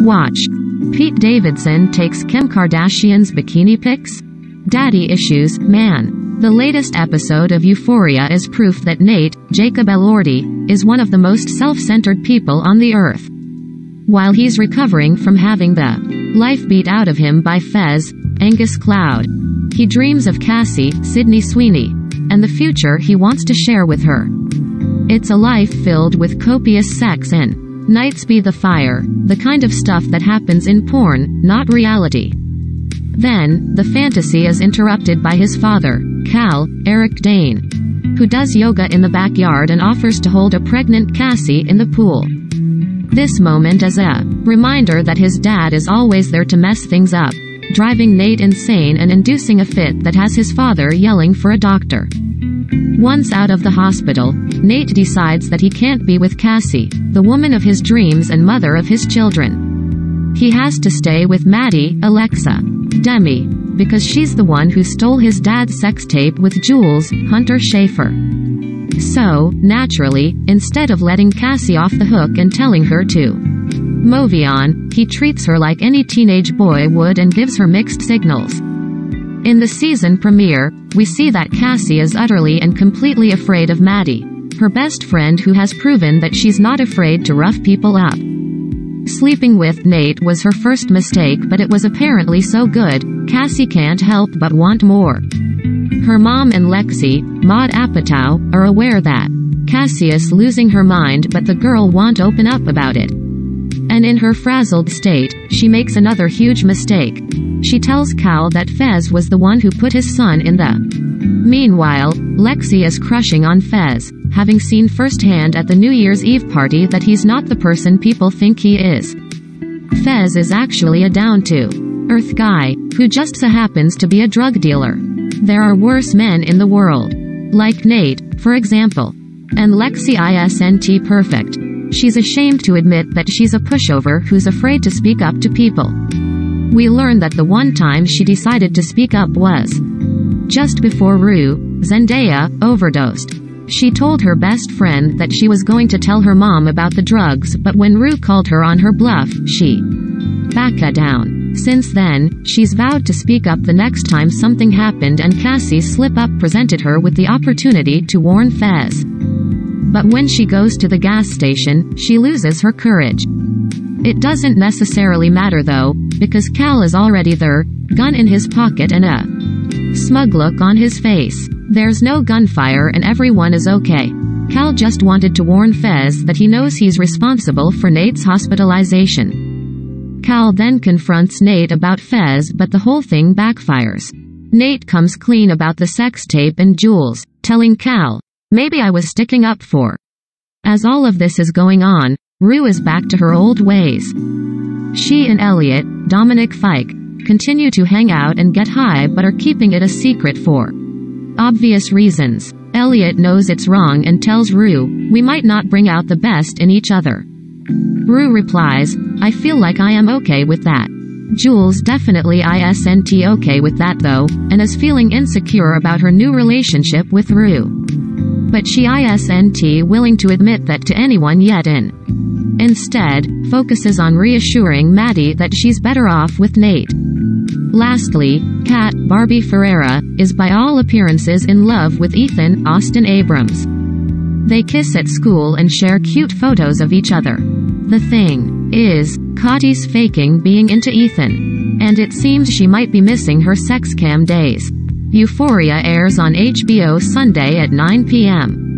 Watch. Pete Davidson takes Kim Kardashian's bikini pics? Daddy issues, man. The latest episode of Euphoria is proof that Nate, Jacob Elordi, is one of the most self-centered people on the earth. While he's recovering from having the life beat out of him by Fez, Angus Cloud, he dreams of Cassie, Sydney Sweeney, and the future he wants to share with her. It's a life filled with copious sex and nights be the fire, the kind of stuff that happens in porn, not reality. Then, the fantasy is interrupted by his father, Cal, Eric Dane, who does yoga in the backyard and offers to hold a pregnant Cassie in the pool. This moment is a reminder that his dad is always there to mess things up, driving Nate insane and inducing a fit that has his father yelling for a doctor. Once out of the hospital, Nate decides that he can't be with Cassie, the woman of his dreams and mother of his children. He has to stay with Maddie, Alexa, Demi, because she's the one who stole his dad's sex tape with Jules, Hunter Schafer. So, naturally, instead of letting Cassie off the hook and telling her to move on, he treats her like any teenage boy would and gives her mixed signals. In the season premiere, we see that Cassie is utterly and completely afraid of Maddie, her best friend who has proven that she's not afraid to rough people up. Sleeping with Nate was her first mistake, but it was apparently so good, Cassie can't help but want more. Her mom and Lexi, Maud Apatow, are aware that Cassie is losing her mind, but the girl won't open up about it. And in her frazzled state, she makes another huge mistake. She tells Cal that Fez was the one who put his son in the. Meanwhile, Lexi is crushing on Fez, having seen firsthand at the New Year's Eve party that he's not the person people think he is. Fez is actually a down-to-earth guy, who just so happens to be a drug dealer. There are worse men in the world. Like Nate, for example. And Lexi isn't perfect. She's ashamed to admit that she's a pushover who's afraid to speak up to people. We learn that the one time she decided to speak up was just before Rue, Zendaya, overdosed. She told her best friend that she was going to tell her mom about the drugs, but when Rue called her on her bluff, she backed down. Since then, she's vowed to speak up the next time something happened, and Cassie's slip-up presented her with the opportunity to warn Fez. But when she goes to the gas station, she loses her courage. It doesn't necessarily matter though, because Cal is already there, gun in his pocket and a smug look on his face. There's no gunfire and everyone is okay. Cal just wanted to warn Fez that he knows he's responsible for Nate's hospitalization. Cal then confronts Nate about Fez, but the whole thing backfires. Nate comes clean about the sex tape and Jules, telling Cal, "Maybe I was sticking up for." As all of this is going on, Rue is back to her old ways. She and Elliot, Dominic Fike, continue to hang out and get high but are keeping it a secret for obvious reasons. Elliot knows it's wrong and tells Rue, "We might not bring out the best in each other." Rue replies, "I feel like I am okay with that." Jules definitely isn't okay with that though, and is feeling insecure about her new relationship with Rue. But she isn't willing to admit that to anyone yet and instead, focuses on reassuring Maddie that she's better off with Nate. Lastly, Kat, Barbie Ferreira, is by all appearances in love with Ethan, Austin Abrams. They kiss at school and share cute photos of each other. The thing is, Katie's faking being into Ethan. And it seems she might be missing her sex cam days. Euphoria airs on HBO Sunday at 9 p.m.